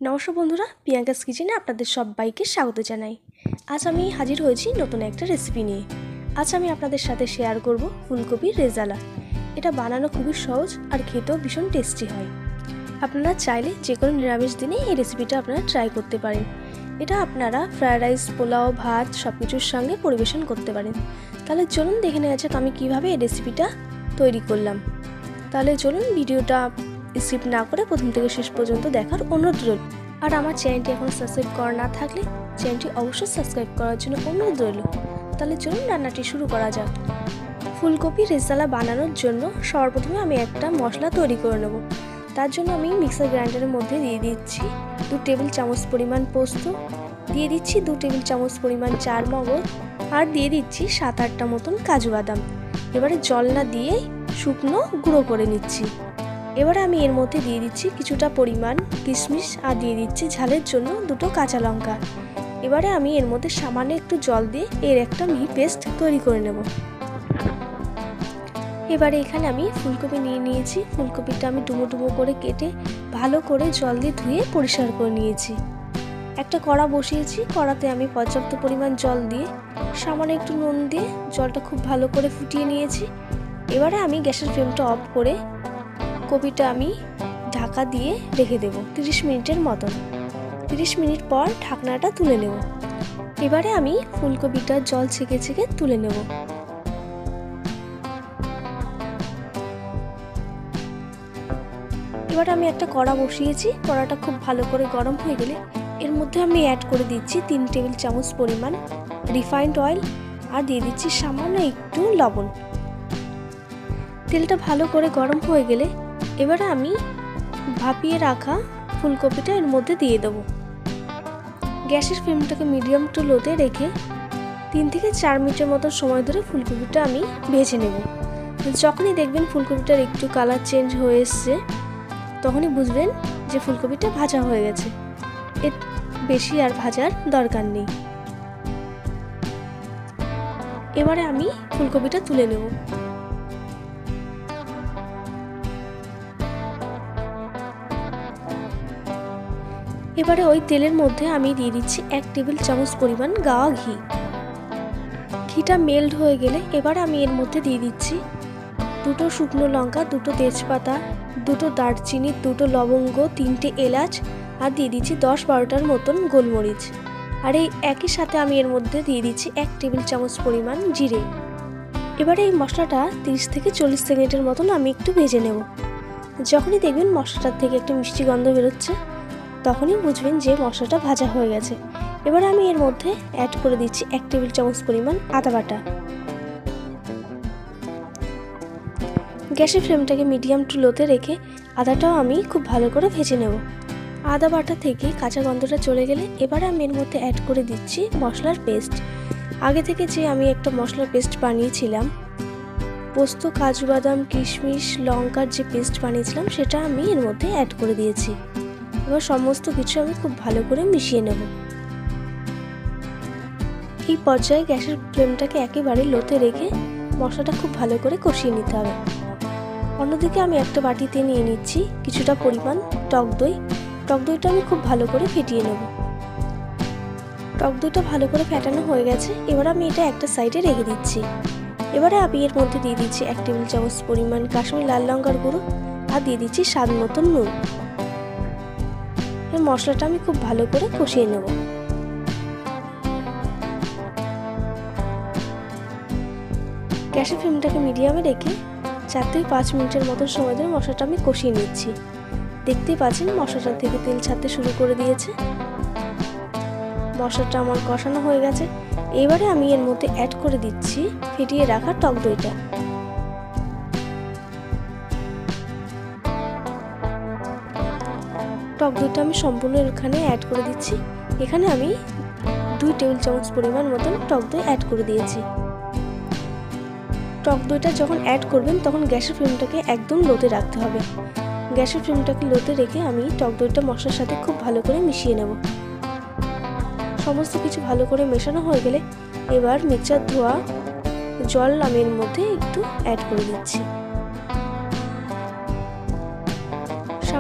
নমস্কার বন্ধুরা, প্রিয়াঙ্কাস কিচেনে আপনাদের সবাইকে স্বাগত জানাই। আজ আমি হাজির হয়েছি নতুন একটা রেসিপি নিয়ে। আজ আমি আপনাদের সাথে শেয়ার করব ফুলকপির রেজালা। এটা বানানো খুবই সহজ আর খেতেও ভীষণ টেস্টি হয়। আপনারা চাইলে যে কোনো নিরামিষ দিনে এই রেসিপিটা আপনারা ট্রাই করতে পারেন। এটা আপনারা ফ্রায়েড রাইস, পোলাও, ভাত সব কিছুর সঙ্গে পরিবেশন করতে পারেন। তাহলে চলুন দেখে নেওয়া যাক আমি কীভাবে এই রেসিপিটা তৈরি করলাম। তাহলে চলুন ভিডিওটা স্কিপ না করে প্রথম থেকে শেষ পর্যন্ত দেখার অনুরোধ রইল। আর আমার চ্যানেলটি এখনও সাবস্ক্রাইব করা না থাকলে চ্যানেলটি অবশ্যই সাবস্ক্রাইব করার জন্য অনুরোধ রইল। তাহলে চলুন রান্নাটি শুরু করা যাক। ফুলকপি রেজালা বানানোর জন্য সবার প্রথমে আমি একটা মশলা তৈরি করে নেব। তার জন্য আমি মিক্সার গ্রাইন্ডারের মধ্যে দিয়ে দিচ্ছি 2 টেবিল চামচ পরিমাণ পোস্ত, দিয়ে দিচ্ছি 2 টেবিল চামচ পরিমাণ চারমগজ, আর দিয়ে দিচ্ছি 7-8টা মতন কাজু বাদাম। এবারে জল না দিয়েই শুকনো গুঁড়ো করে নিচ্ছি। এবারে আমি এর মধ্যে দিয়ে দিচ্ছি কিছুটা পরিমাণ কিশমিশ, আর দিয়ে দিচ্ছি ঝালের জন্য 2টো কাঁচা লঙ্কা। এবারে আমি এর মধ্যে সামান্য একটু জল দিয়ে এর একটা মিহি পেস্ট তৈরি করে নেব। এবারে এখানে আমি ফুলকপি নিয়ে নিয়েছি। ফুলকপিটা আমি ডুমো ডুমো করে কেটে ভালো করে জল দিয়ে ধুয়ে পরিষ্কার করে নিয়েছি। একটা কড়া বসিয়েছি, কড়াতে আমি পর্যাপ্ত পরিমাণ জল দিয়ে সামান্য একটু নুন দিয়ে জলটা খুব ভালো করে ফুটিয়ে নিয়েছি। এবারে আমি গ্যাসের ফ্লেমটা অফ করে কপিটা আমি ঢাকা দিয়ে রেখে দেব 30 মিনিটের মতন। 30 মিনিট পর ঢাকনাটা তুলে নেব। এবারে আমি ফুলকপিটা জল ছেঁকে ছেঁকে তুলে নেব। এবার আমি একটা কড়া বসিয়েছি, কড়াটা খুব ভালো করে গরম হয়ে গেলে এর মধ্যে আমি অ্যাড করে দিচ্ছি 3 টেবিল চামচ পরিমাণ রিফাইন্ড অয়েল, আর দিয়ে দিচ্ছি সামান্য একটু লবণ। তেলটা ভালো করে গরম হয়ে গেলে এবারে আমি ভাপিয়ে রাখা ফুলকপিটা এর মধ্যে দিয়ে দেব। গ্যাসের ফ্লেমটাকে মিডিয়াম টু লোতে রেখে 3 থেকে 4 মিনিটের মতো সময় ধরে ফুলকপিটা আমি ভেজে নেব। যখনই দেখবেন ফুলকপিটার একটু কালার চেঞ্জ হয়ে এসছে, তখনই বুঝবেন যে ফুলকপিটা ভাজা হয়ে গেছে। এর বেশি আর ভাজার দরকার নেই। এবারে আমি ফুলকপিটা তুলে নেব। এবারে ওই তেলের মধ্যে আমি দিয়ে দিচ্ছি 1 টেবিল চামচ পরিমাণ গাওয়া ঘি। ঘিটা মেল্ট হয়ে গেলে এবারে আমি এর মধ্যে দিয়ে দিচ্ছি 2টো শুকনো লঙ্কা, 2টো তেজপাতা, 2টো দারচিনি, 2টো লবঙ্গ, 3টে এলাচ, আর দিয়ে দিচ্ছি 10-12টার মতন গোলমরিচ। আর এই একই সাথে আমি এর মধ্যে দিয়ে দিচ্ছি 1 টেবিল চামচ পরিমাণ জিরে। এবারে এই মশলাটা 30 থেকে 40 সেকেন্ডের মতন আমি একটু ভেজে নেব। যখনই দেখবেন মশলাটার থেকে একটা মিষ্টি গন্ধ বেরোচ্ছে, তখনই বুঝবেন যে মশলাটা ভাজা হয়ে গেছে। এবার আমি এর মধ্যে অ্যাড করে দিচ্ছি 1 টেবিল চামচ পরিমাণ আদা বাটা। গ্যাসের ফ্লেমটাকে মিডিয়াম টু লোতে রেখে আদাটাও আমি খুব ভালো করে ভেজে নেব। আদা বাটা থেকে কাঁচা গন্ধটা চলে গেলে এবারে আমি এর মধ্যে অ্যাড করে দিচ্ছি মশলার পেস্ট। আগে থেকে যে আমি একটা মশলার পেস্ট বানিয়েছিলাম, পোস্ত, কাজু বাদাম, কিশমিশ, লঙ্কার যে পেস্ট বানিয়েছিলাম, সেটা আমি এর মধ্যে অ্যাড করে দিয়েছি। এবার সমস্ত কিছু আমি খুব ভালো করে মিশিয়ে নেব। এই পর্যায়ে গ্যাসের ফ্লেমটাকে একেবারে লোতে রেখে মশলাটা খুব ভালো করে কষিয়ে নিতে হবে। অন্যদিকে আমি একটা বাটিতে নিয়ে নিচ্ছি কিছুটা পরিমাণ টক দই। টক দইটা আমি খুব ভালো করে ফেটিয়ে নেব। টক দইটা ভালো করে ফেটানো হয়ে গেছে। এবার আমি এটা একটা সাইডে রেখে দিচ্ছি। এবারে আমি এর মধ্যে দিয়ে দিচ্ছি 1 টেবিল চামচ পরিমাণ কাশ্মীরি লাল লঙ্কার গুঁড়ো, আর দিয়ে দিচ্ছি স্বাদ মতন নুন। এই মশলাটা আমি খুব ভালো করে কষিয়ে নেব। গ্যাসের ফ্লেমটাকে মিডিয়ামে রেখে 4 থেকে 5 মিনিটের মতো সময় ধরে মশলাটা আমি কষিয়ে নিচ্ছি। দেখতেই পাচ্ছেন মশলাটা থেকে তেল ছাড়তে শুরু করে দিয়েছে। মশলাটা আমার কষানো হয়ে গেছে। এবারে আমি এর মধ্যে অ্যাড করে দিচ্ছি ফেটিয়ে রাখা টক দইটা। টক দইটা আমি সম্পূর্ণ এখানে অ্যাড করে দিচ্ছি। এখানে আমি 2 টেবিল চামচ পরিমাণ মতন টক দই অ্যাড করে দিয়েছি। টক দইটা যখন অ্যাড করবেন তখন গ্যাসের ফ্লেমটাকে একদম লোতে রাখতে হবে। গ্যাসের ফ্লেমটাকে লোতে রেখে আমি টক দইটা মশলার সাথে খুব ভালো করে মিশিয়ে নেব। সমস্ত কিছু ভালো করে মেশানো হয়ে গেলে এবার মিক্সচার ধোয়া জল আমি এর মধ্যে একটু অ্যাড করে দিচ্ছি।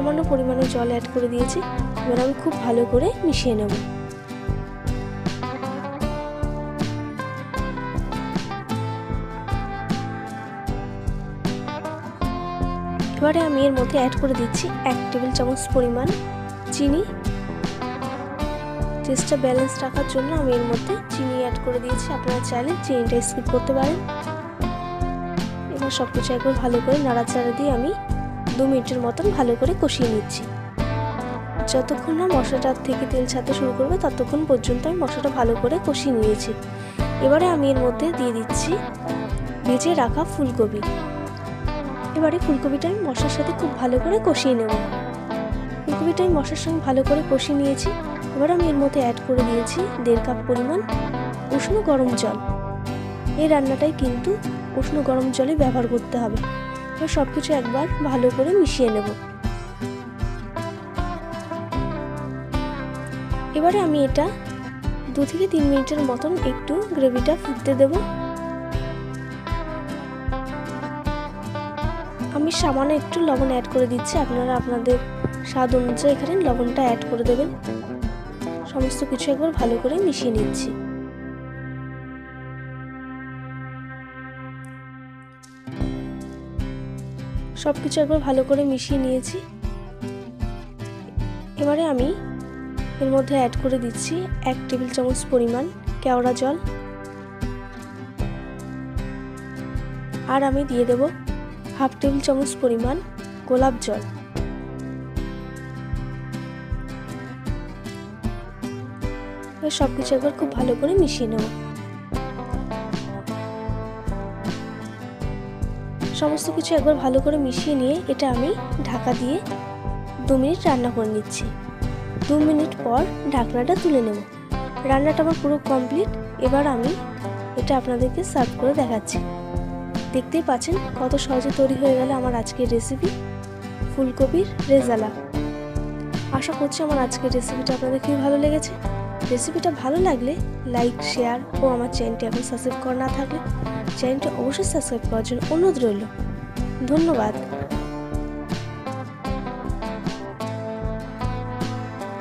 সামান্য পরিমাণে জল অ্যাড করে দিয়েছি। এবার আমি খুব ভালো করে মিশিয়ে নেব। এবারে আমি এর মধ্যে অ্যাড করে দিচ্ছি 1 টেবিল চামচ পরিমাণ চিনি। টেস্টটা ব্যালেন্স রাখার জন্য আমি এর মধ্যে চিনি অ্যাড করে দিয়েছি, আপনারা চাইলে চিনিটা স্কিপ করতে পারেন। এবার সব কিছু একবার ভালো করে নাড়াচাড়া দিয়ে আমি 2 মিনিটের মতন ভালো করে কষিয়ে নিচ্ছি। যতক্ষণ না মশলাটার থেকে তেল ছাড়তে শুরু করবে ততক্ষণ পর্যন্ত আমি মশলাটা ভালো করে কষিয়ে নিয়েছি। এবারে আমি এর মধ্যে দিয়ে দিচ্ছি ভেজে রাখা ফুলকপি। এবারে ফুলকপিটা আমি মশলার সাথে খুব ভালো করে কষিয়ে নেব। ফুলকপিটা আমি মশলার সঙ্গে ভালো করে কষিয়ে নিয়েছি। এবার আমি এর মধ্যে অ্যাড করে দিয়েছি 1.5 কাপ পরিমাণ উষ্ণ গরম জল। এই রান্নাটাই কিন্তু উষ্ণ গরম জলে ব্যবহার করতে হবে। এবার সব কিছু একবার ভালো করে মিশিয়ে নেব। এবারে আমি এটা 2 থেকে 3 মিনিটের মতন একটু গ্রেভিটা ফুটতে দেব। আমি সামান্য একটু লবণ অ্যাড করে দিচ্ছি, আপনারা আপনাদের স্বাদ অনুযায়ী এখানে লবণটা অ্যাড করে দেবেন। সমস্ত কিছু একবার ভালো করে মিশিয়ে নিচ্ছি। সব কিছু একবার ভালো করে মিশিয়ে নিয়েছি। এবারে আমি এর মধ্যে অ্যাড করে দিচ্ছি 1 টেবিল চামচ পরিমাণ কেওড়া জল, আর আমি দিয়ে দেব 1/2 টেবিল চামচ পরিমাণ গোলাপ জল। সব কিছু একবার খুব ভালো করে মিশিয়ে নেব। সমস্ত কিছু একবার ভালো করে মিশিয়ে নিয়ে এটা আমি ঢাকা দিয়ে 2 মিনিট রান্না করে নিচ্ছি। 2 মিনিট পর ঢাকনাটা তুলে নেব। রান্নাটা আমার পুরো কমপ্লিট। এবার আমি এটা আপনাদেরকে সার্ভ করে দেখাচ্ছি। দেখতেই পাচ্ছেন কত সহজে তৈরি হয়ে গেল আমার আজকের রেসিপি ফুলকপির রেজালা। আশা করছি আমার আজকের রেসিপিটা আপনাদের খুবই ভালো লেগেছে। রেসিপিটা ভালো লাগলে লাইক, শেয়ার ও আমার চ্যানেলটি এখন সাবস্ক্রাইব করা না থাকলে চ্যানেলটি অবশ্যই সাবস্ক্রাইব করার জন্য অনুরোধ রইল। ধন্যবাদ।